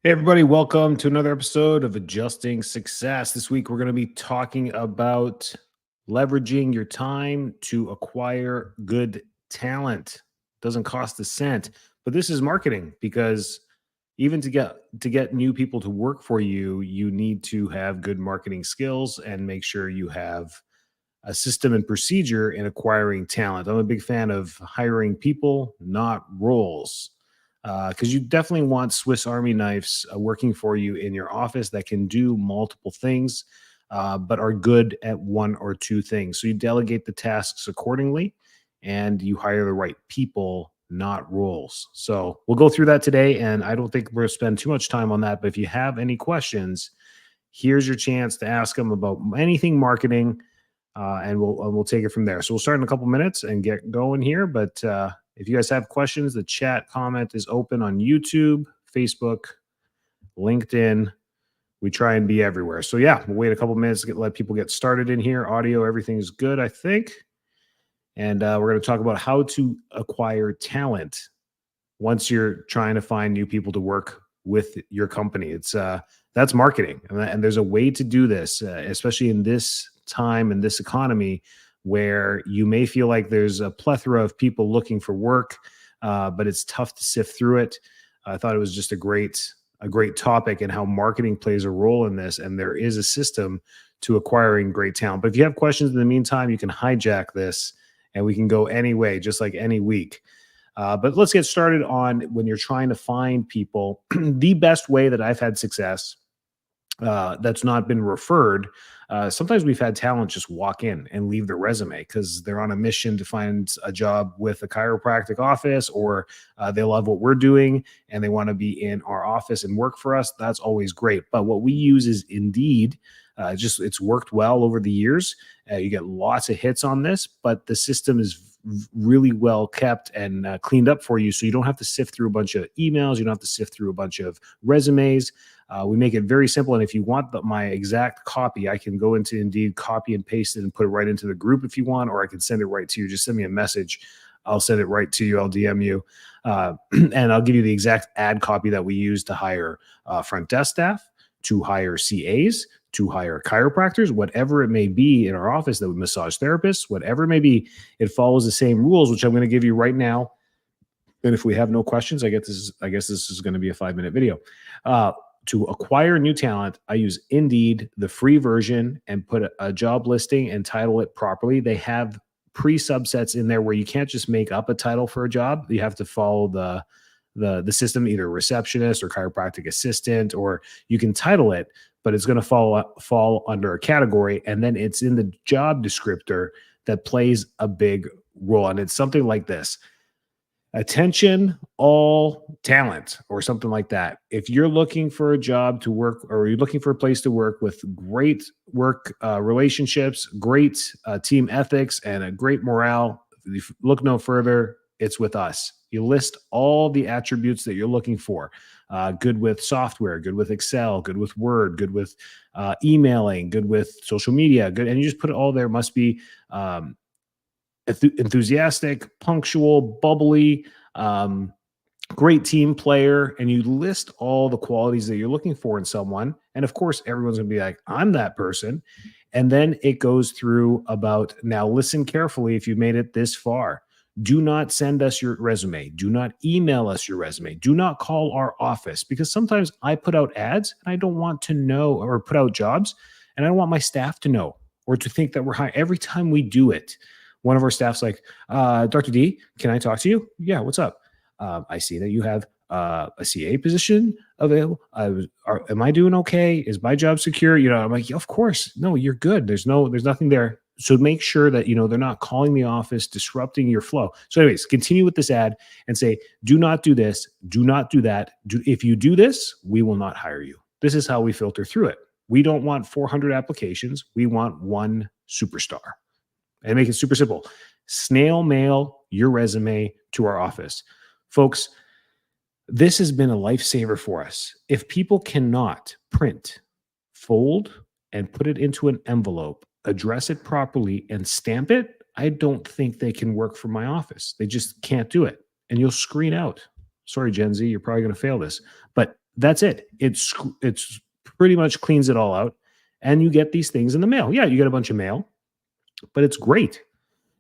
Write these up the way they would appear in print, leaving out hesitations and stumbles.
Hey, everybody, welcome to another episode of Adjusting Success. This week, we're going to be talking about leveraging your time to acquire good talent. Doesn't cost a cent, but this is marketing because even to get new people to work for you, you need to have good marketing skills and make sure you have a system and procedure in acquiring talent. I'm a big fan of hiring people, not roles, because you definitely want Swiss Army knives working for you in your office that can do multiple things, but are good at one or two things. So you delegate the tasks accordingly and you hire the right people, not roles. So we'll go through that today. And I don't think we're going to spend too much time on that. But if you have any questions, here's your chance to ask them about anything marketing, and we'll take it from there. So we'll start in a couple minutes and get going here. But if you guys have questions, the chat comment is open on YouTube, Facebook, LinkedIn. We try and be everywhere. So yeah, we'll wait a couple minutes to let people get started in here. Audio, everything's good, I think. And we're going to talk about how to acquire talent once you're trying to find new people to work with your company. It's that's marketing, and there's a way to do this, especially in this time and this economy where you may feel like there's a plethora of people looking for work, but it's tough to sift through it. I thought it was just a great topic and how marketing plays a role in this, and there is a system to acquiring great talent. But if you have questions in the meantime, you can hijack this and we can go any way, just like any week. But let's get started on when you're trying to find people. The best way that I've had success that's not been referred. Sometimes we've had talent just walk in and leave their resume because they're on a mission to find a job with a chiropractic office, or they love what we're doing and they want to be in our office and work for us. That's always great. But what we use is Indeed. Just it's worked well over the years. You get lots of hits on this, but the system is really well kept and cleaned up for you, so you don't have to sift through a bunch of emails. You don't have to sift through a bunch of resumes. We make it very simple, and if you want my exact copy, I can go into Indeed, copy and paste it, and put it right into the group if you want, or I can send it right to you. Just send me a message. I'll send it right to you. I'll DM you, and I'll give you the exact ad copy that we use to hire front desk staff, to hire CAs, to hire chiropractors, whatever it may be in our office, that would massage therapists, whatever it may be. It follows the same rules, which I'm going to give you right now. And if we have no questions, I guess this is going to be a 5-minute video. To acquire new talent, I use Indeed, the free version, and put a job listing and title it properly. They have pre-subsets in there where you can't just make up a title for a job. You have to follow the system, either receptionist or chiropractic assistant, or you can title it, but it's going to fall under a category, and then it's in the job descriptor that plays a big role. And it's something like this: attention all talent, or something like that. If you're looking for a job to work, or you're looking for a place to work with great work relationships, great team ethics, and a great morale, if you look no further, it's with us. You list all the attributes that you're looking for. Good with software, good with Excel, good with Word, good with emailing, good with social media, good. And you just put it all there. Must be enthusiastic, punctual, bubbly, great team player, and you list all the qualities that you're looking for in someone. And of course, everyone's going to be like, I'm that person. And then it goes through about, now listen carefully if you made it this far. Do not send us your resume. Do not email us your resume. Do not call our office, because sometimes I put out ads and I don't want to know, or put out jobs, and I don't want my staff to know or to think that we're hiring. Every time we do it, one of our staff's like, Dr. D, can I talk to you? Yeah, what's up? I see that you have a CA position available. Am I doing okay? Is my job secure? I'm like, yeah, of course. No, you're good. There's nothing there. So make sure that, they're not calling the office, disrupting your flow. So anyways, continue with this ad and say, do not do this. Do not do that. If you do this, we will not hire you. This is how we filter through it. We don't want 400 applications. We want one superstar. And make it super simple. Snail mail your resume to our office. Folks, this has been a lifesaver for us. If people cannot print, fold, and put it into an envelope, address it properly, and stamp it, I don't think they can work for my office. They just can't do it. And you'll screen out. Sorry, Gen Z, you're probably going to fail this. But That's it. It's pretty much cleans it all out, and you get these things in the mail. Yeah, you get a bunch of mail, but it's great.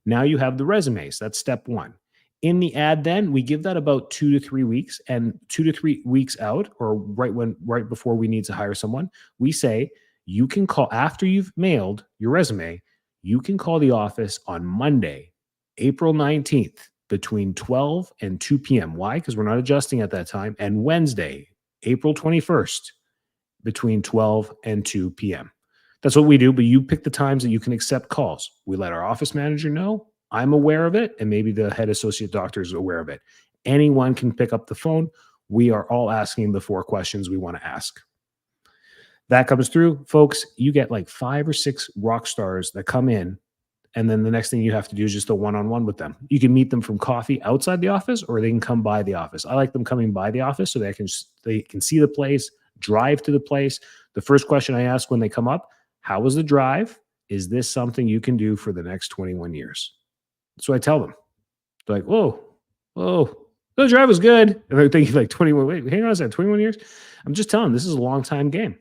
Now you have the resumes. That's step one. In the ad, then we give that about 2 to 3 weeks, and 2 to 3 weeks out, or right before we need to hire someone, we say you can call after you've mailed your resume. You can call the office on Monday, April 19th, between 12 and 2 p.m. Why? Because we're not adjusting at that time. And Wednesday, April 21st, between 12 and 2 p.m. That's what we do, but you pick the times that you can accept calls. We let our office manager know. I'm aware of it, and maybe the head associate doctor is aware of it. Anyone can pick up the phone. We are all asking the 4 questions we want to ask. That comes through, folks. You get like 5 or 6 rock stars that come in, and then the next thing you have to do is just a one-on-one with them. You can meet them from coffee outside the office, or they can come by the office. I like them coming by the office so they can see the place, drive to the place. The first question I ask when they come up: how was the drive? Is this something you can do for the next 21 years? So I tell them. They're like, whoa, the drive was good. And they're thinking like 21, wait, hang on a second, 21 years? I'm just telling them this is a long time game.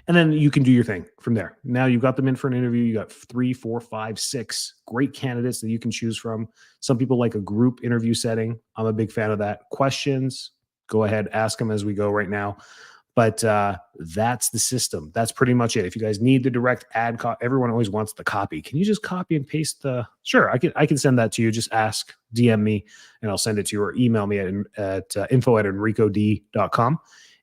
And then you can do your thing from there. Now you've got them in for an interview. You got 3, 4, 5, 6 great candidates that you can choose from. Some people like a group interview setting. I'm a big fan of that. Questions, go ahead, ask them as we go right now. But that's the system. That's pretty much it. If you guys need the direct ad, everyone always wants the copy. Can you just copy and paste the? Sure, I can send that to you. Just ask, DM me, and I'll send it to you, or email me at info@enricod.com,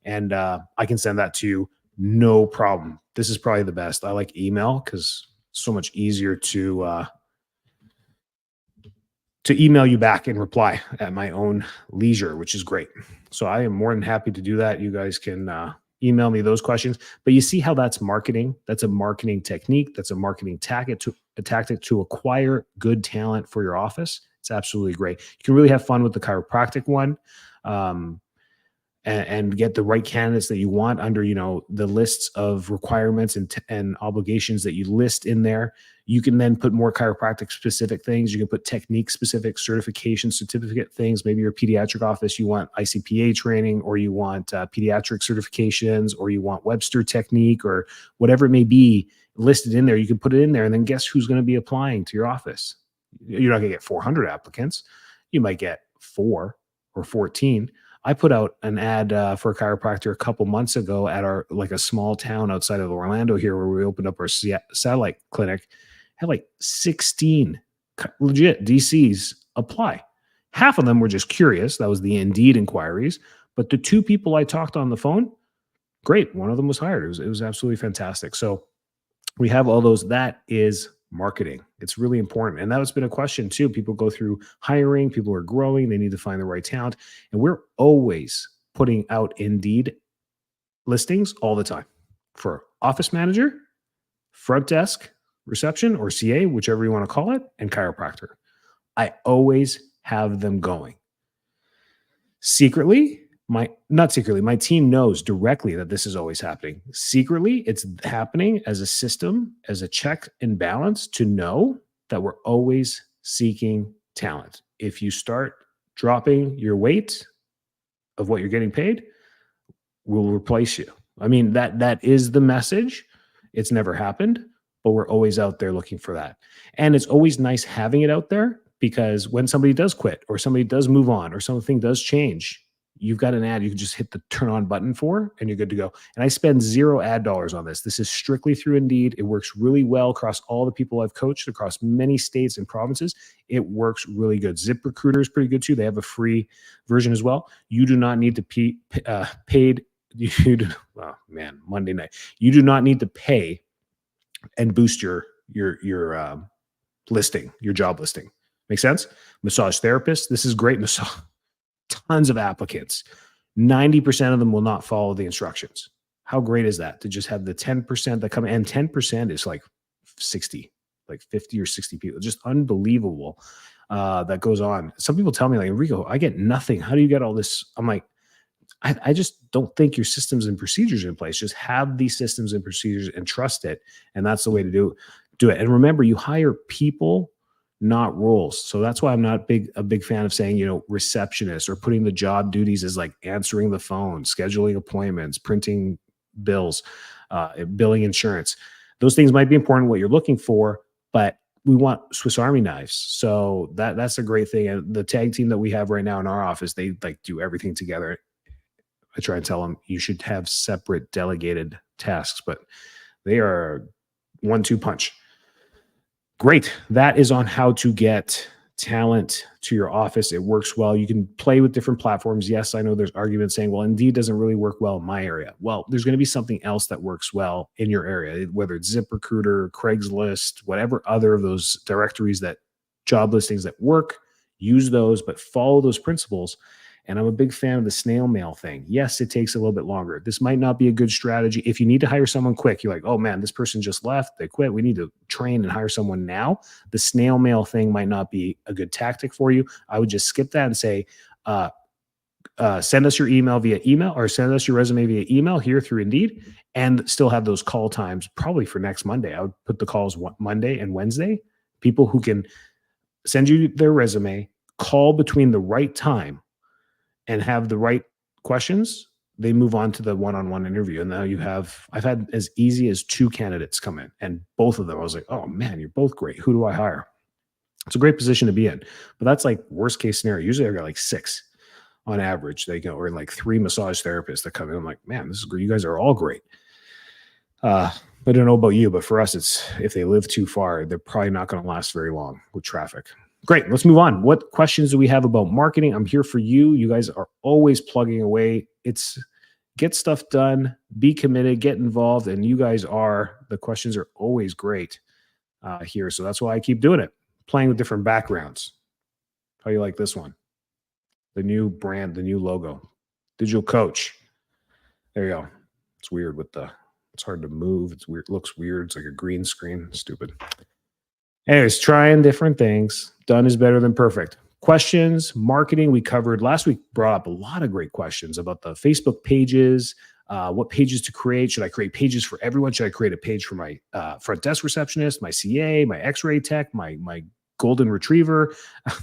and I can send that to you. No problem. This is probably the best. I like email because it's so much easier to email you back and reply at my own leisure, which is great. So I am more than happy to do that. You guys can email me those questions. But you see how that's marketing? That's a marketing technique. That's a marketing tactic to acquire good talent for your office. It's absolutely great. You can really have fun with the chiropractic one. And get the right candidates that you want under, the lists of requirements and obligations that you list in there. You can then put more chiropractic specific things. You can put technique specific certification certificate things. Maybe your pediatric office, you want ICPA training, or you want pediatric certifications, or you want Webster technique, or whatever it may be listed in there. You can put it in there, and then guess who's going to be applying to your office? You're not going to get 400 applicants. You might get 4 or 14. I put out an ad for a chiropractor a couple months ago at a small town outside of Orlando here, where we opened up our satellite clinic. Had like 16 legit DCs apply. Half of them were just curious. That was the Indeed inquiries. But the 2 people I talked on the phone, great. One of them was hired. It was absolutely fantastic. So we have all those. That is marketing. It's really important. And that's been a question too. People go through hiring, people are growing, they need to find the right talent. And we're always putting out Indeed listings all the time for office manager, front desk, reception, or CA, whichever you want to call it, and chiropractor. I always have them going. My team knows directly that this is always happening. Secretly, it's happening as a system, as a check and balance, to know that we're always seeking talent. If you start dropping your weight of what you're getting paid, we'll replace you. I mean, that is the message. It's never happened, but we're always out there looking for that. And it's always nice having it out there, because when somebody does quit, or somebody does move on, or something does change, you've got an ad you can just hit the turn on button for, and you're good to go. And I spend 0 ad dollars on this. This is strictly through Indeed. It works really well across all the people I've coached across many states and provinces. It works really good. ZipRecruiter is pretty good too. They have a free version as well. You do not need to Monday night. You do not need to pay and boost your listing, your job listing. Make sense? Massage therapist. This is great. Tons of applicants. 90% of them will not follow the instructions. How great is that, to just have the 10% that come in? And 10% is like 60, like 50 or 60 people. Just unbelievable that goes on. Some people tell me, like, Enrico, I get nothing. How do you get all this? I'm like, I just don't think your systems and procedures are in place. Just have these systems and procedures and trust it. And that's the way to do it. And remember, you hire people not roles. So that's why I'm not a big fan of saying, receptionist, or putting the job duties as like answering the phone, scheduling appointments, printing bills, billing insurance. Those things might be important what you're looking for, but we want Swiss Army knives. So that's a great thing. And the tag team that we have right now in our office, they like do everything together. I try and tell them you should have separate delegated tasks, but they are 1-2 punch. Great. That is on how to get talent to your office. It works well. You can play with different platforms. Yes, I know there's arguments saying, well, Indeed doesn't really work well in my area. Well, there's going to be something else that works well in your area, whether it's ZipRecruiter, Craigslist, whatever other of those directories, that job listings that work. Use those, but follow those principles. And I'm a big fan of the snail mail thing. Yes, it takes a little bit longer. This might not be a good strategy. If you need to hire someone quick, you're like, oh man, this person just left, they quit, we need to train and hire someone now. The snail mail thing might not be a good tactic for you. I would just skip that and say, send us your email via email, or send us your resume via email here through Indeed, and still have those call times probably for next Monday. I would put the calls Monday and Wednesday. People who can send you their resume, call between the right time, and have the right questions, they move on to the one-on-one interview. And now I've had as easy as 2 candidates come in, and both of them, I was like, oh man, you're both great. Who do I hire? It's a great position to be in, but that's like worst case scenario. Usually I got like 6 on average. They go, or like 3 massage therapists that come in. I'm like, man, this is great. You guys are all great. I don't know about you, but for us, it's, if they live too far, they're probably not going to last very long with traffic. Great. Let's move on. What questions do we have about marketing? I'm here for you. You guys are always plugging away. It's get stuff done, be committed, get involved. And you guys the questions are always great here. So that's why I keep doing it, playing with different backgrounds. How you like this one? The new brand, the new logo, Digital Coach. There you go. It's weird it's hard to move. It's weird. It looks weird. It's like a green screen. Stupid. Anyways, trying different things. Done is better than perfect. Questions, marketing. We covered last week, brought up a lot of great questions about the Facebook pages, what pages to create. Should I create pages for everyone? Should I create a page for my front desk receptionist, my CA, my x-ray tech, my golden retriever?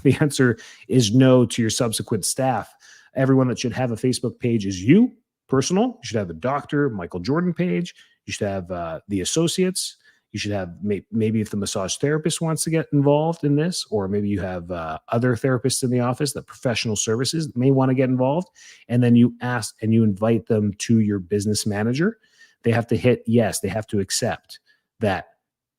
The answer is no to your subsequent staff. Everyone that should have a Facebook page is you, personal. You should have a Dr. Michael Jordan page. You should have the associates. You should have maybe if the massage therapist wants to get involved in this, or maybe you have other therapists in the office that professional services may want to get involved. And then you ask and you invite them to your business manager. They have to hit yes. They have to accept that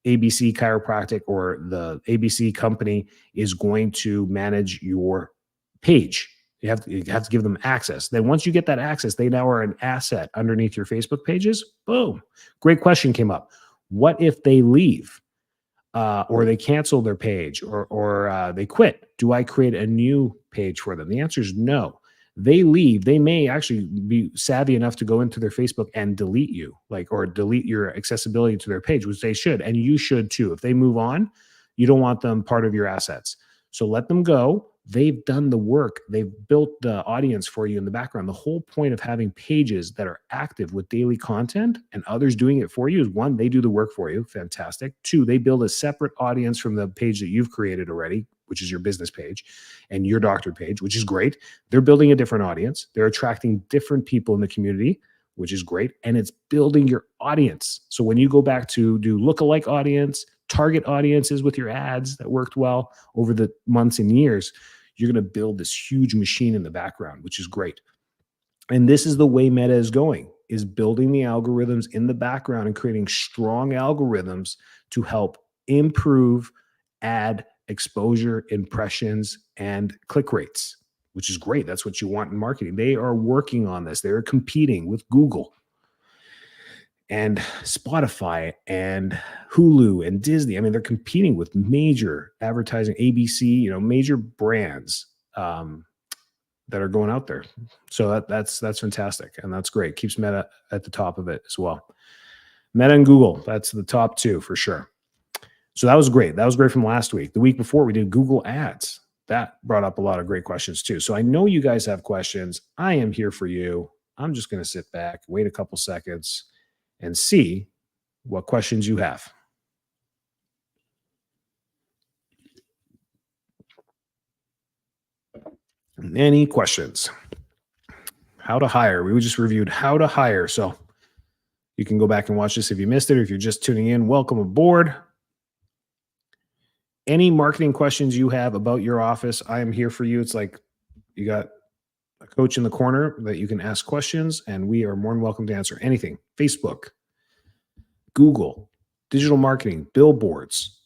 ABC Chiropractic or the ABC company is going to manage your page. You have to give them access. Then once you get that access, they now are an asset underneath your Facebook pages. Boom. Great question came up. What if they leave or they cancel their page or they quit? Do I create a new page for them? The answer is no. They leave. They may actually be savvy enough to go into their Facebook and delete you, or delete your accessibility to their page, which they should. And you should too. If they move on, you don't want them part of your assets. So let them go. They've done the work. They've built the audience for you in the background. The whole point of having pages that are active with daily content and others doing it for you is, 1, they do the work for you. Fantastic. 2, they build a separate audience from the page that you've created already, which is your business page, and your doctor page, which is great. They're building a different audience. They're attracting different people in the community, which is great. And it's building your audience. So when you go back to do lookalike audience, target audiences with your ads that worked well over the months and years, you're going to build this huge machine in the background, which is great. And this is the way Meta is going, is building the algorithms in the background and creating strong algorithms to help improve ad exposure, impressions, and click rates, which is great. That's what you want in marketing. They are working on this. They're competing with Google and Spotify and Hulu and Disney. I mean, they're competing with major advertising, ABC, major brands that are going out there. So that's fantastic. And that's great. Keeps Meta at the top of it as well. Meta and Google, that's the top 2 for sure. So that was great. That was great from last week. The week before we did Google Ads. That brought up a lot of great questions too. So I know you guys have questions. I am here for you. I'm just going to sit back, wait a couple seconds, and see what questions you have. Any questions? How to hire. We just reviewed how to hire. So you can go back and watch this if you missed it, or if you're just tuning in, welcome aboard. Any marketing questions you have about your office, I am here for you. It's like you got a coach in the corner that you can ask questions, and we are more than welcome to answer anything. Facebook, Google, digital marketing, billboards,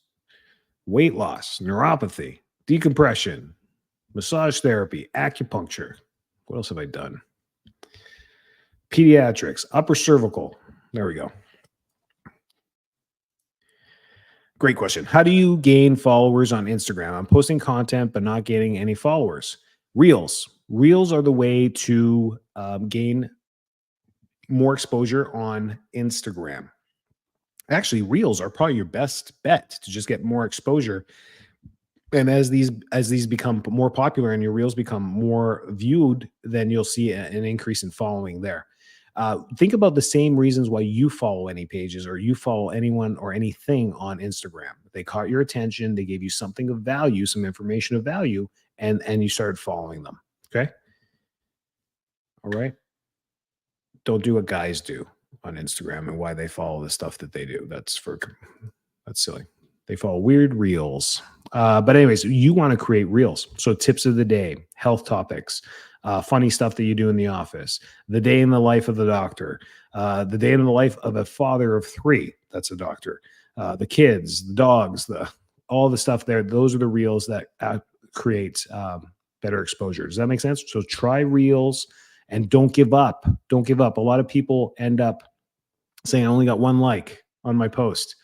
weight loss, neuropathy, decompression, massage therapy, acupuncture. What else have I done? Pediatrics, upper cervical. There we go. Great question. How do you gain followers on Instagram? I'm posting content, but not getting any followers. Reels. Reels are the way to gain more exposure on Instagram. Actually, Reels are probably your best bet to just get more exposure. And as these become more popular and your Reels become more viewed, then you'll see an increase in following there. Think about the same reasons why you follow any pages or you follow anyone or anything on Instagram. They caught your attention. They gave you something of value, some information of value, and you started following them. Okay. All right. Don't do what guys do on Instagram and why they follow the stuff that they do. That's silly. They follow weird reels. But anyways, you want to create reels. So tips of the day, health topics, funny stuff that you do in the office, the day in the life of the doctor, the day in the life of a father of 3. That's a doctor. The kids, the dogs, all the stuff there. Those are the reels that create better exposure. Does that make sense? So try reels and don't give up. Don't give up. A lot of people end up saying, I only got 1 like on my post.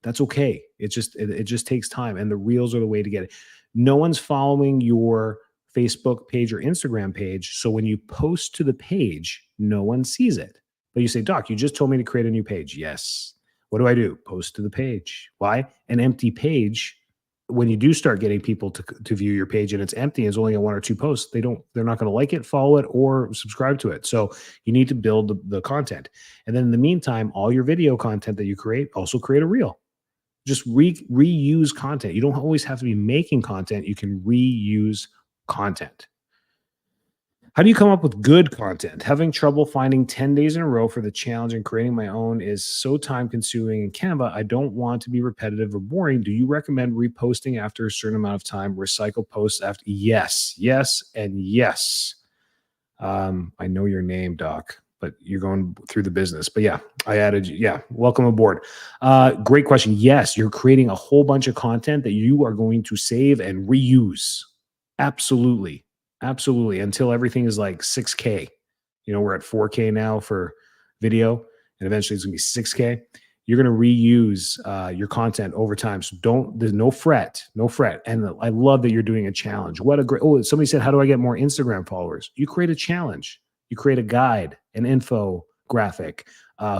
That's okay. It just takes time. And the reels are the way to get it. No one's following your Facebook page or Instagram page. So when you post to the page, no one sees it. But you say, Doc, you just told me to create a new page. Yes. What do I do? Post to the page. Why? An empty page. When you do start getting people to view your page and it's empty, and it's only 1 or 2 posts, they're not going to like it, follow it, or subscribe to it. So you need to build the content. And then in the meantime, all your video content that you create, also create a reel. Just reuse content. You don't always have to be making content. You can reuse content. How do you come up with good content? Having trouble finding 10 days in a row for the challenge and creating my own is so time consuming in Canva. I don't want to be repetitive or boring. Do you recommend reposting after a certain amount of time? Recycle posts after? Yes, yes, and yes. I know your name, Doc, but you're going through the business. But yeah, I added you. Yeah, welcome aboard. Great question. Yes, you're creating a whole bunch of content that you are going to save and reuse. Absolutely. Absolutely. Until everything is like 6K. We're at 4K now for video, and eventually it's going to be 6K. You're going to reuse your content over time. So there's no fret. And I love that you're doing a challenge. Somebody said, how do I get more Instagram followers? You create a challenge. You create a guide, an info graphic.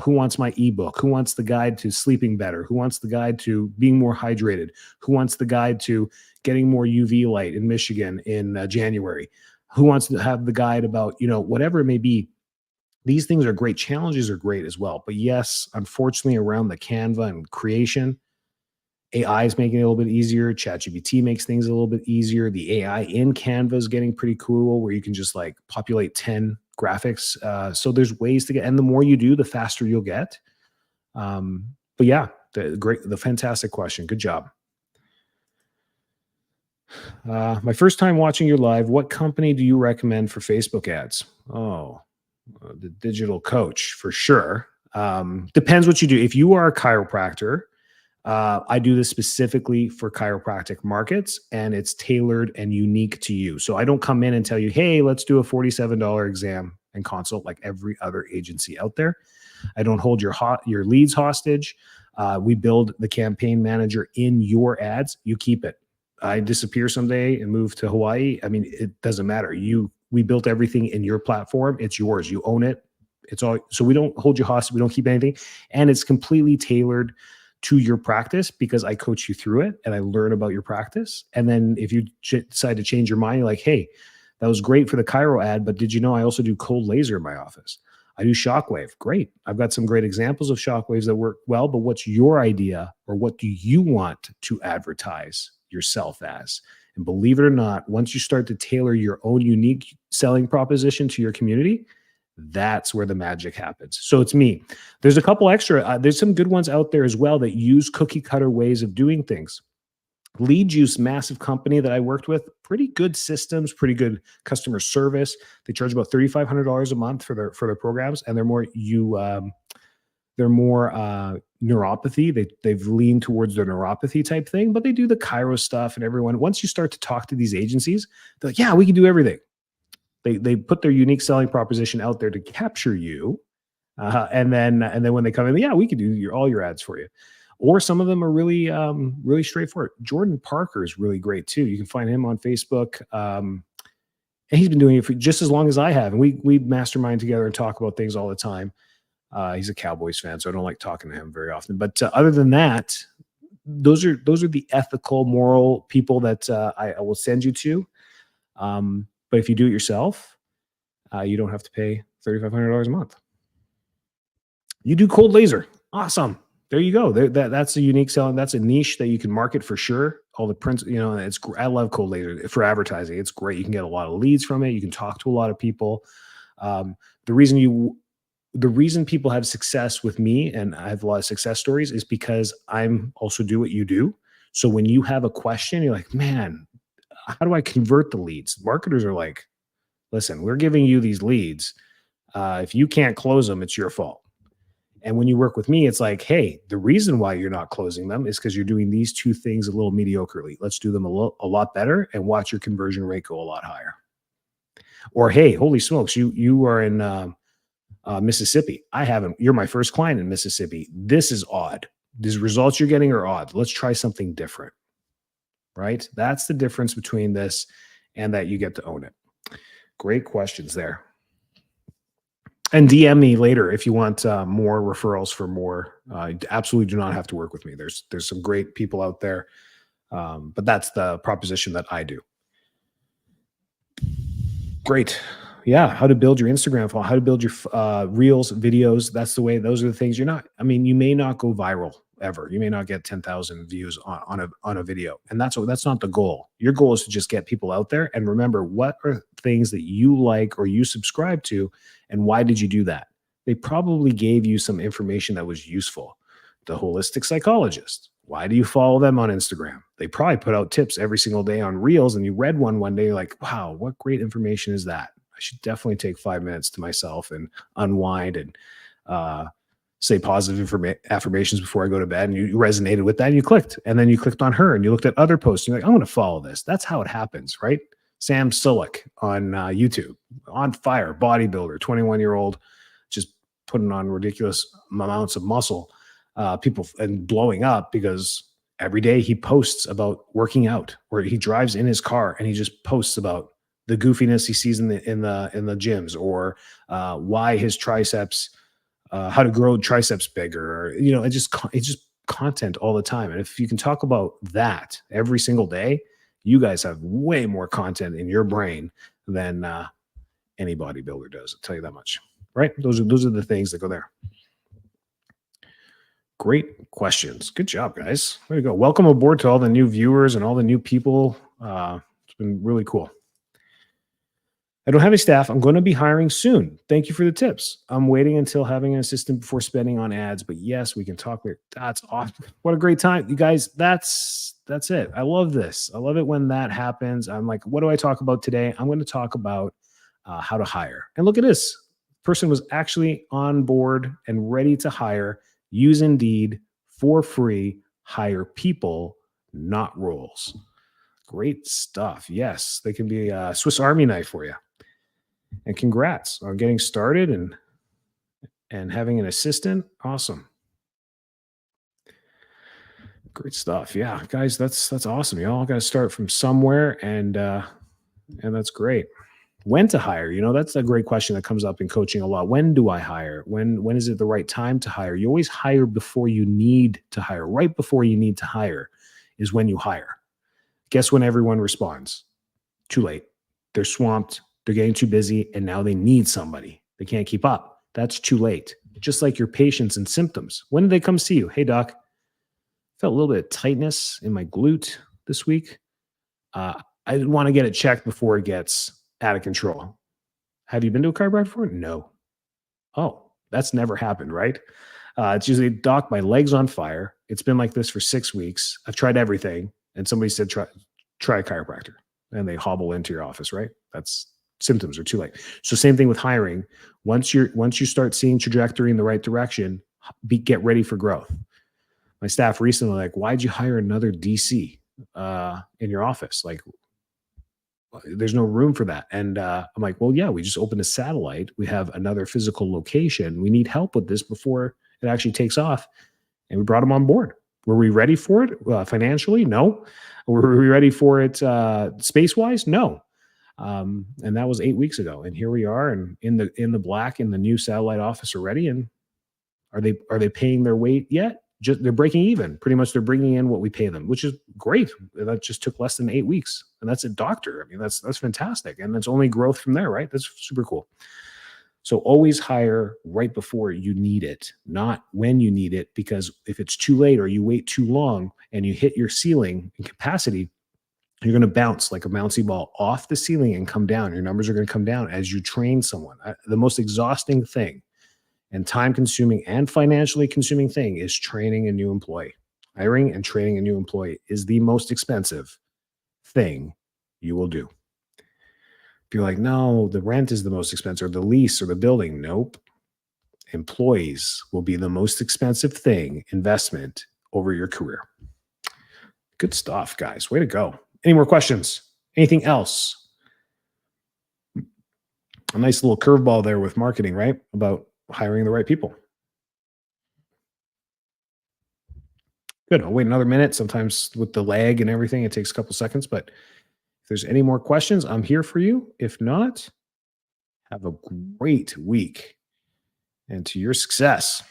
Who wants my ebook? Who wants the guide to sleeping better? Who wants the guide to being more hydrated? Who wants the guide to getting more UV light in Michigan in January? Who wants to have the guide about, whatever it may be? These things are great. Challenges are great as well. But yes, unfortunately, around the Canva and creation, AI is making it a little bit easier. ChatGPT makes things a little bit easier. The AI in Canva is getting pretty cool, where you can just like populate 10 graphics. So there's ways to get, and the more you do, the faster you'll get. But yeah, the fantastic question. Good job. My first time watching your live, what company do you recommend for Facebook ads? The Digital Coach for sure. Depends what you do. If you are a chiropractor, I do this specifically for chiropractic markets, and it's tailored and unique to you. So I don't come in and tell you, hey, let's do a $47 exam and consult like every other agency out there. I don't hold your leads hostage. We build the campaign manager in your ads. You keep it. I disappear someday and move to Hawaii. I mean, it doesn't matter. We built everything in your platform. It's yours. You own it. It's all. So we don't hold you hostage. We don't keep anything. And it's completely tailored to your practice because I coach you through it and I learn about your practice. And then if you decide to change your mind, you're like, hey, that was great for the chiro ad, but did you know I also do cold laser in my office? I do shockwave. Great. I've got some great examples of shockwaves that work well, but what's your idea, or what do you want to advertise yourself as? And believe it or not, once you start to tailor your own unique selling proposition to your community, that's where the magic happens. So it's me. There's a couple extra, there's some good ones out there as well that use cookie cutter ways of doing things. Lead Juice, massive company that I worked with, pretty good systems, pretty good customer service. They charge about $3,500 a month for their programs, and they're more neuropathy. They've leaned towards the neuropathy type thing, but they do the Cairo stuff. And everyone, once you start to talk to these agencies, they're like, yeah, we can do everything. They put their unique selling proposition out there to capture you, and then when they come in, yeah, we can do all your ads for you. Or some of them are really straightforward. Jordan Parker is really great too. You can find him on Facebook. And he's been doing it for just as long as I have. And we mastermind together and talk about things all the time. He's a Cowboys fan, so I don't like talking to him very often. But other than that, those are the ethical, moral people that I will send you to. But if you do it yourself, you don't have to pay $3,500 a month. You do cold laser. Awesome. There you go. That's a unique selling. That's a niche that you can market for sure. All the prints, I love cold laser for advertising. It's great. You can get a lot of leads from it. You can talk to a lot of people. The reason people have success with me, and I have a lot of success stories, is because I'm also do what you do. So when you have a question, you're like, man, how do I convert the leads? Marketers are like, listen, we're giving you these leads. If you can't close them, it's your fault. And when you work with me, it's like, hey, the reason why you're not closing them is because you're doing these two things a little mediocrely. Let's do them a lot better and watch your conversion rate go a lot higher. Or, hey, holy smokes, you are in Mississippi. I haven't. You're my first client in Mississippi. This is odd. These results you're getting are odd. Let's try something different. Right? That's the difference between this and that you get to own it. Great questions there. And DM me later if you want more referrals for more. Absolutely do not have to work with me. There's some great people out there, but that's the proposition that I do. Great. Yeah. How to build your Instagram file, how to build your reels, videos. That's the way. Those are the things you may not go viral ever. You may not get 10,000 views on a video. And that's not the goal. Your goal is to just get people out there. And remember, what are things that you like or you subscribe to, and why did you do that? They probably gave you some information that was useful. The holistic psychologist. Why do you follow them on Instagram? They probably put out tips every single day on reels, and you read one day, you're like, wow, what great information is that? I should definitely take 5 minutes to myself and unwind and say positive affirmations before I go to bed. And you resonated with that and you clicked. And then you clicked on her and you looked at other posts. And you're like, I'm going to follow this. That's how it happens, right? Sam Sulek on YouTube, on fire, bodybuilder, 21-year-old, just putting on ridiculous amounts of muscle, people, and blowing up because every day he posts about working out, or he drives in his car and he just posts about the goofiness he sees in the gyms, or why his triceps, how to grow triceps bigger, or, it's just content all the time. And if you can talk about that every single day, you guys have way more content in your brain than any bodybuilder does. I'll tell you that much, right? Those are the things that go there. Great questions. Good job, guys. Way to go. Welcome aboard to all the new viewers and all the new people. It's been really cool. I don't have any staff. I'm going to be hiring soon. Thank you for the tips. I'm waiting until having an assistant before spending on ads, but yes, we can talk later. That's awesome. What a great time. You guys, that's it. I love this. I love it when that happens. I'm like, what do I talk about today? I'm going to talk about how to hire. And look at this. Person was actually on board and ready to hire. Use Indeed for free. Hire people, not roles. Great stuff. Yes, they can be a Swiss Army knife for you. And congrats on getting started and having an assistant. Awesome. Great stuff. Yeah, guys, that's awesome. You all got to start from somewhere, and that's great. When to hire? That's a great question that comes up in coaching a lot. When do I hire? When is it the right time to hire? You always hire before you need to hire. Right before you need to hire is when you hire. Guess when everyone responds? Too late. They're swamped. They're getting too busy, and now they need somebody. They can't keep up. That's too late. Just like your patients and symptoms. When did they come see you? Hey, doc, felt a little bit of tightness in my glute this week. I want to get it checked before it gets out of control. Have you been to a chiropractor before? No. Oh, that's never happened, right? It's usually, doc, my leg's on fire. It's been like this for 6 weeks. I've tried everything. And somebody said, try a chiropractor. And they hobble into your office, right? That's symptoms are too late. So same thing with hiring. Once you start seeing trajectory in the right direction, get ready for growth. My staff recently like, why'd you hire another DC in your office? Like, there's no room for that. And I'm like, well, yeah, we just opened a satellite. We have another physical location. We need help with this before it actually takes off. And we brought them on board. Were we ready for it financially? No. Were we ready for it space wise? No. And that was 8 weeks ago. And here we are, and in the black in the new satellite office already. And are they paying their weight yet? Just they're breaking even. Pretty much, they're bringing in what we pay them, which is great. That just took less than 8 weeks, and that's a doctor. I mean, that's fantastic, and that's only growth from there, right? That's super cool. So always hire right before you need it, not when you need it, because if it's too late or you wait too long and you hit your ceiling in capacity, you're going to bounce like a bouncy ball off the ceiling and come down. Your numbers are going to come down as you train someone. The most exhausting thing and time consuming and financially consuming thing is training a new employee. Hiring and training a new employee is the most expensive thing you will do. If you're like, no, the rent is the most expensive, or the lease, or the building. Nope. Employees will be the most expensive investment over your career. Good stuff, guys. Way to go. Any more questions? Anything else? A nice little curveball there with marketing, right? About hiring the right people. Good. I'll wait another minute. Sometimes with the lag and everything, it takes a couple seconds. But if there's any more questions, I'm here for you. If not, have a great week and to your success.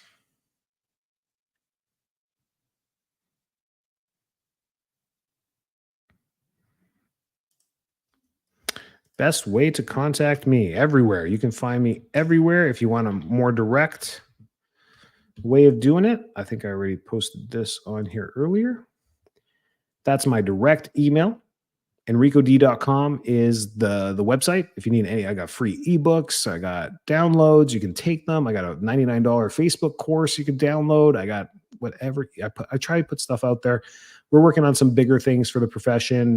Best way to contact me everywhere. You can find me everywhere. If you want a more direct way of doing it, I think I already posted this on here earlier. That's my direct email. EnricoD.com is the website. If you need any, I got free ebooks. I got downloads. You can take them. I got a $99 Facebook course you can download. I got whatever. I try to put stuff out there. We're working on some bigger things for the profession.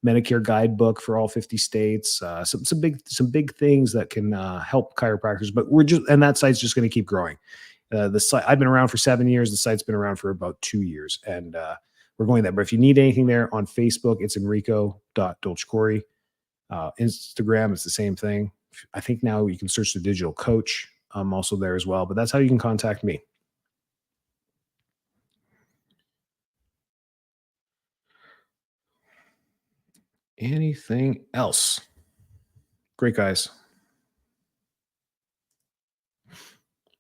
Medicare guidebook for all 50 states. Some big things that can help chiropractors. But and that site's just going to keep growing. The site, I've been around for 7 years. The site's been around for about 2 years, and we're going there. But if you need anything there on Facebook, it's enrico.dolchcore. Instagram, it's the same thing. I think now you can search the digital coach. I'm also there as well. But that's how you can contact me. Anything else? Great, guys.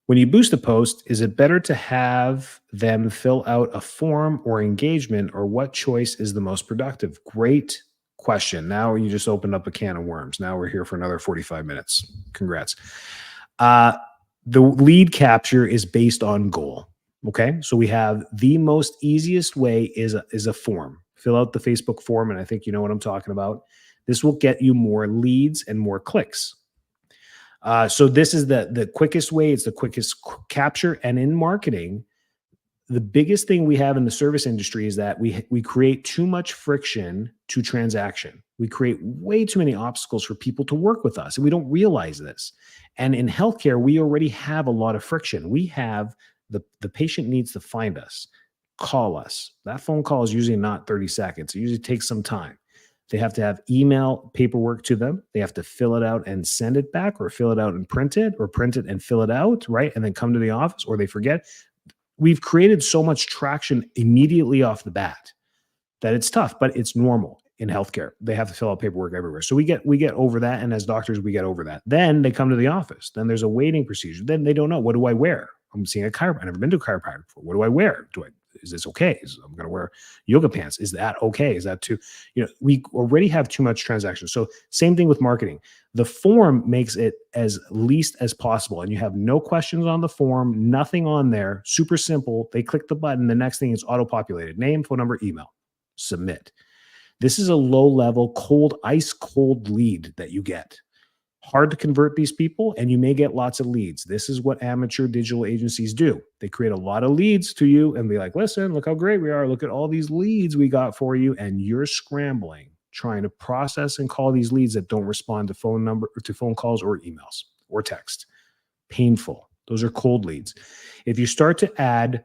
When you boost a post, is it better to have them fill out a form or engagement, or what choice is the most productive? Great question. Now you just opened up a can of worms. Now we're here for another 45 minutes. Congrats. The lead capture is based on goal. Okay. So we have the most easiest way is a form. Fill out the Facebook form, and I think you know what I'm talking about. This will get you more leads and more clicks. So this is the quickest way. It's the quickest capture. And in marketing, the biggest thing we have in the service industry is that we create too much friction to transaction. We create way too many obstacles for people to work with us, and we don't realize this. And in healthcare, we already have a lot of friction. We have the patient needs to find us, call us. That phone call is usually not 30 seconds. It usually takes some time. They have to have email paperwork to them. They have to fill it out and send it back, or fill it out and print it, or print it and fill it out, right? And then come to the office, or they forget. We've created so much traction immediately off the bat that it's tough, but it's normal in healthcare. They have to fill out paperwork everywhere. So we get over that. And as doctors, we get over that. Then they come to the office. Then there's a waiting procedure. Then they don't know, what do I wear? I'm seeing a chiropractor. I've never been to a chiropractor before. What do I wear? Is this okay? I'm going to wear yoga pants. Is that okay? Is that too, we already have too much transaction. So same thing with marketing. The form makes it as least as possible. And you have no questions on the form, nothing on there, super simple. They click the button. The next thing is auto-populated: name, phone number, email, submit. This is a low-level, cold, ice-cold lead that you get. Hard to convert these people, and you may get lots of leads. This is what amateur digital agencies do. They create a lot of leads to you and be like, listen, look how great we are. Look at all these leads we got for you. And you're scrambling, trying to process and call these leads that don't respond to phone calls or emails or text. Painful. Those are cold leads. If you start to add,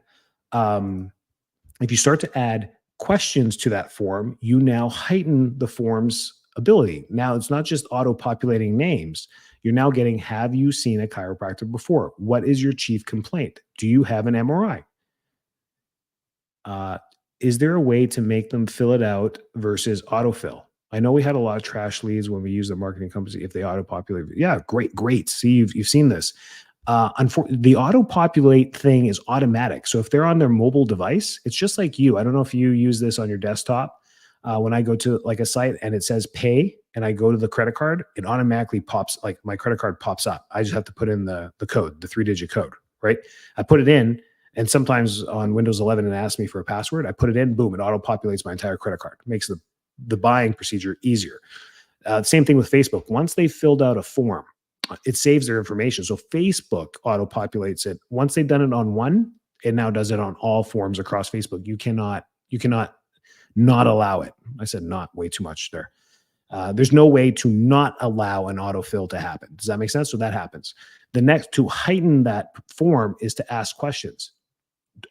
questions to that form, you now heighten the form's ability. Now it's not just auto-populating names. You're now getting, have you seen a chiropractor before? What is your chief complaint? Do you have an MRI? Is there a way to make them fill it out versus autofill? I know we had a lot of trash leads when we use the marketing company. If they auto-populate, yeah, great. See, you've seen this. The auto-populate thing is automatic. So if they're on their mobile device, it's just like you. I don't know if you use this on your desktop. When I go to like a site and it says pay and I go to the credit card, it automatically pops, like my credit card pops up. I just have to put in the code, the 3-digit code, right? I put it in, and sometimes on Windows 11 it asks me for a password. I put it in, boom, it auto-populates my entire credit card. It makes the buying procedure easier. Same thing with Facebook. Once they filled out a form, it saves their information. So Facebook auto-populates it. Once they've done it on one, it now does it on all forms across Facebook. You cannot not allow it. I said not way too much there. There's no way to not allow an autofill to happen. Does that make sense? So that happens. The next, to heighten that form, is to ask questions.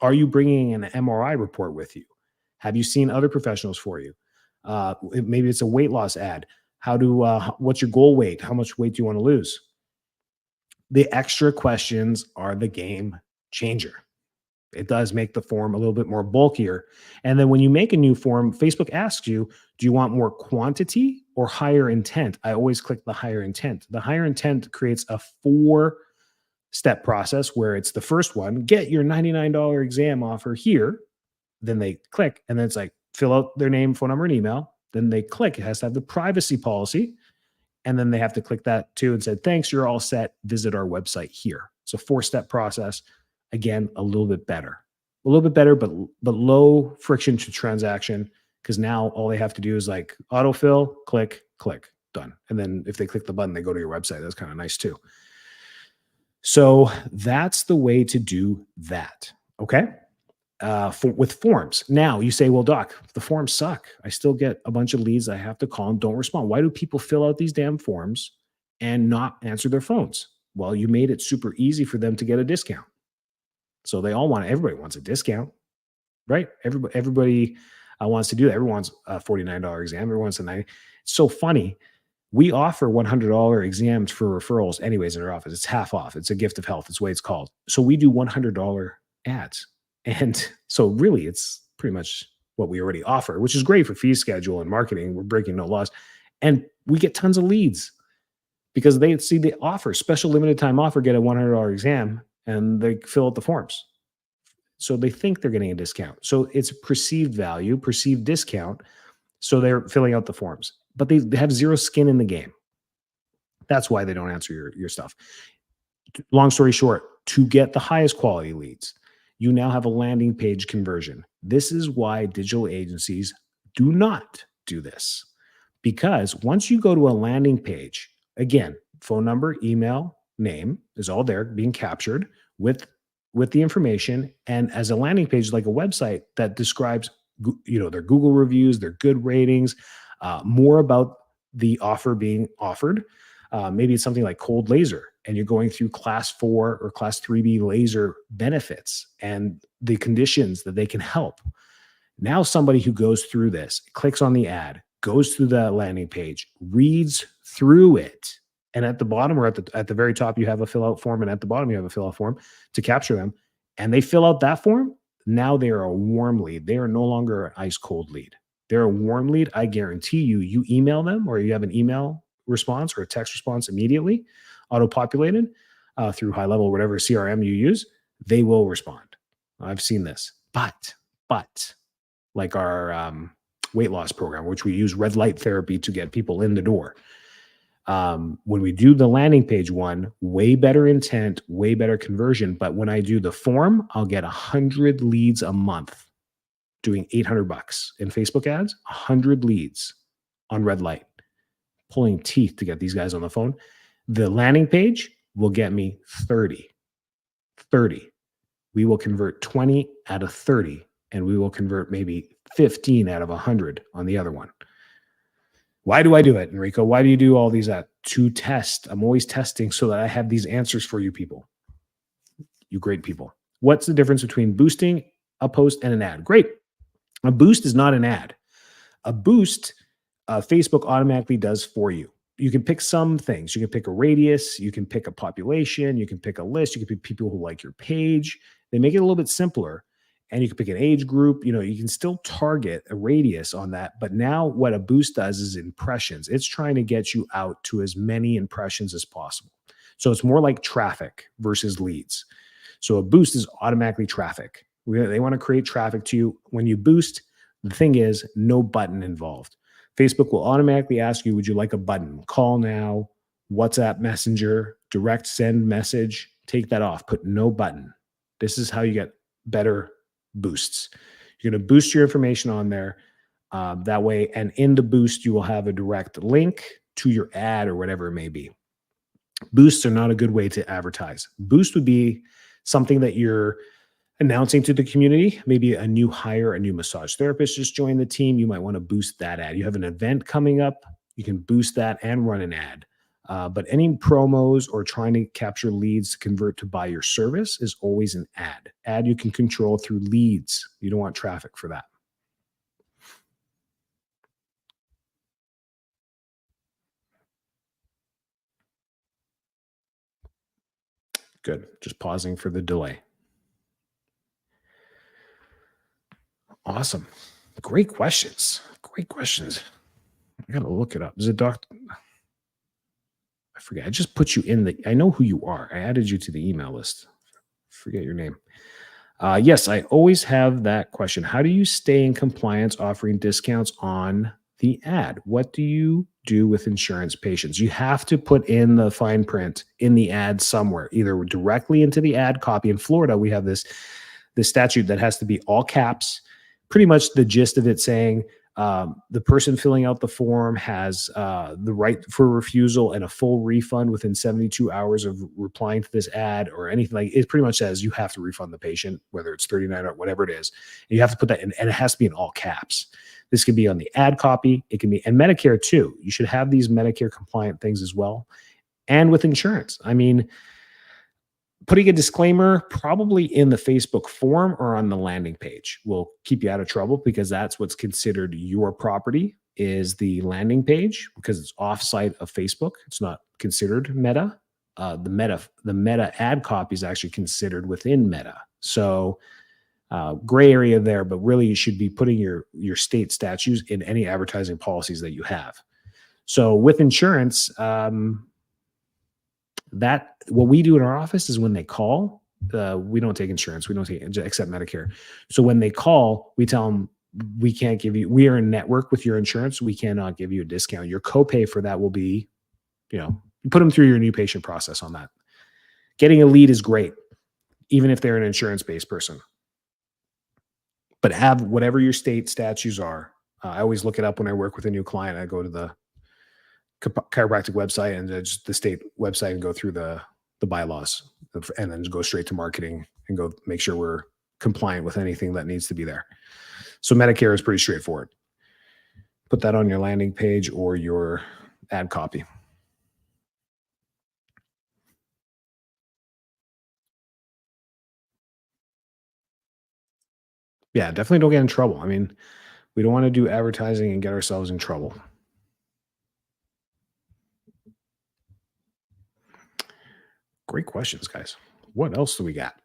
Are you bringing an MRI report with you? Have you seen other professionals for you? Maybe it's a weight loss ad. What's your goal weight? How much weight do you want to lose? The extra questions are the game changer. It does make the form a little bit more bulkier. And then when you make a new form, Facebook asks you, do you want more quantity or higher intent? I always click the higher intent. The higher intent creates a 4-step process where it's the first one, get your $99 exam offer here. Then they click, and then it's like, fill out their name, phone number, and email. Then they click. It has to have the privacy policy. And then they have to click that too and said, thanks, you're all set. Visit our website here. It's a 4-step process. Again, a little bit better, but low friction to transaction, because now all they have to do is like autofill, click, done. And then if they click the button, they go to your website. That's kind of nice too. So that's the way to do that. Okay. With forms. Now you say, well, doc, the forms suck. I still get a bunch of leads. I have to call them, don't respond. Why do people fill out these damn forms and not answer their phones? Well, you made it super easy for them to get a discount. So everybody wants a discount, right? Everybody wants to do that. Everyone wants a $49 exam. Everyone wants a $90. It's so funny. We offer $100 exams for referrals anyways in our office. It's half off. It's a gift of health. It's the way it's called. So we do $100 ads. And so really it's pretty much what we already offer, which is great for fee schedule and marketing. We're breaking no laws. And we get tons of leads because they see the offer, special limited time offer, get a $100 exam, and they fill out the forms. So they think they're getting a discount. So it's perceived value, perceived discount. So they're filling out the forms, but they have zero skin in the game. That's why they don't answer your stuff. Long story short, to get the highest quality leads, you now have a landing page conversion. This is why digital agencies do not do this. Because once you go to a landing page, again, phone number, email, name is all there being captured with the information. And as a landing page, like a website that describes, their Google reviews, their good ratings, more about the offer being offered. Maybe it's something like cold laser, and you're going through class 4 or class 3B laser benefits and the conditions that they can help. Now somebody who goes through this, clicks on the ad, goes through the landing page, reads through it, and at the bottom or at the very top, you have a fill out form, and at the bottom, you have a fill out form to capture them, and they fill out that form. Now they are a warm lead. They are no longer an ice cold lead. They're a warm lead. I guarantee you email them, or you have an email response or a text response immediately, auto-populated through high level, whatever CRM you use, they will respond. I've seen this, but like our weight loss program, which we use red light therapy to get people in the door. When we do the landing page one, way better intent, way better conversion. But when I do the form, I'll get 100 leads a month. doing 800 bucks in Facebook ads, 100 leads on red light, pulling teeth to get these guys on the phone. The landing page will get me 30. 30. We will convert 20 out of 30, and we will convert maybe 15 out of 100 on the other one. Why do I do it, Enrico? Why do you do all these to test? I'm always testing so that I have these answers for you people. You great people. What's the difference between boosting a post and an ad? Great. A boost is not an ad. A boost, Facebook automatically does for you. You can pick some things. You can pick a radius. You can pick a population. You can pick a list. You can pick people who like your page. They make it a little bit simpler. And you can pick an age group. You can still target a radius on that. But now what a boost does is impressions. It's trying to get you out to as many impressions as possible. So it's more like traffic versus leads. So a boost is automatically traffic. They want to create traffic to you. When you boost, the thing is no button involved. Facebook will automatically ask you, would you like a button? Call now, WhatsApp Messenger, direct send message. Take that off. Put no button. This is how you get better boosts. You're going to boost your information on there that way. And in the boost, you will have a direct link to your ad or whatever it may be. Boosts are not a good way to advertise. Boost would be something that you're announcing to the community. Maybe a new hire, a new massage therapist just joined the team. You might want to boost that ad. You have an event coming up. You can boost that and run an ad. But any promos or trying to capture leads to convert to buy your service is always an ad. Ad you can control through leads. You don't want traffic for that. Good. Just pausing for the delay. Awesome. Great questions. Great questions. I gotta look it up. Is it Doc? I forget. I just put you in I know who you are. I added you to the email list. Forget your name. Yes, I always have that question. How do you stay in compliance offering discounts on the ad? What do you do with insurance patients? You have to put in the fine print in the ad somewhere, either directly into the ad copy. In Florida, we have this statute that has to be all caps. Pretty much the gist of it saying the person filling out the form has the right for refusal and a full refund within 72 hours of replying to this ad or anything. Like it pretty much says you have to refund the patient, whether it's 39 or whatever it is. And you have to put that in, and it has to be in all caps. This could be on the ad copy. It can be, and Medicare too. You should have these Medicare compliant things as well. And with insurance, I mean, putting a disclaimer probably in the Facebook form or on the landing page will keep you out of trouble, because that's what's considered your property, is the landing page, because it's offsite of Facebook. It's not considered Meta. The Meta ad copy is actually considered within Meta. So gray area there, but really you should be putting your state statutes in any advertising policies that you have. So with insurance, that what we do in our office is when they call, we don't take insurance. We don't take except Medicare. So when they call, we tell them we can't give you, we are in network with your insurance. We cannot give you a discount. Your copay for that will be, you put them through your new patient process on that. Getting a lead is great, even if they're an insurance-based person. But have whatever your state statutes are. I always look it up when I work with a new client. I go to the chiropractic website and just the state website and go through the bylaws, and then go straight to marketing and go make sure we're compliant with anything that needs to be there. So Medicare is pretty straightforward. Put that on your landing page or your ad copy. Yeah, definitely don't get in trouble. I mean, we don't want to do advertising and get ourselves in trouble. Great questions, guys. What else do we got?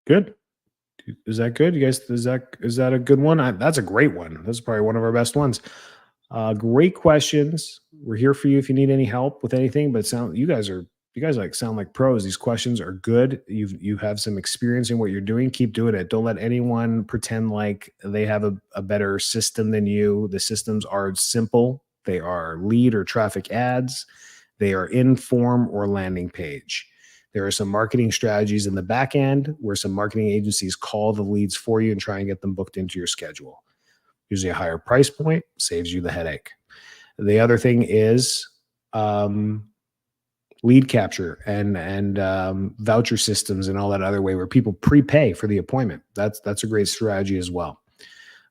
Good. Is that good? You guys, is that a good one? That's a great one. That's probably one of our best ones. Great questions. We're here for you if you need any help with anything. But you guys like sound like pros. These questions are good. You have some experience in what you're doing. Keep doing it. Don't let anyone pretend like they have a better system than you. The systems are simple. They are lead or traffic ads. They are in form or landing page. There are some marketing strategies in the back end where some marketing agencies call the leads for you and try and get them booked into your schedule. Usually a higher price point saves you the headache. The other thing is lead capture and voucher systems and all that other way where people prepay for the appointment. That's a great strategy as well.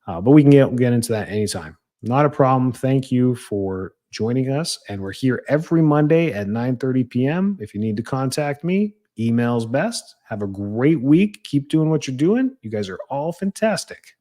But we can get into that anytime. Not a problem. Thank you for joining us. And we're here every Monday at 9:30 p.m. If you need to contact me, email's best. Have a great week. Keep doing what you're doing. You guys are all fantastic.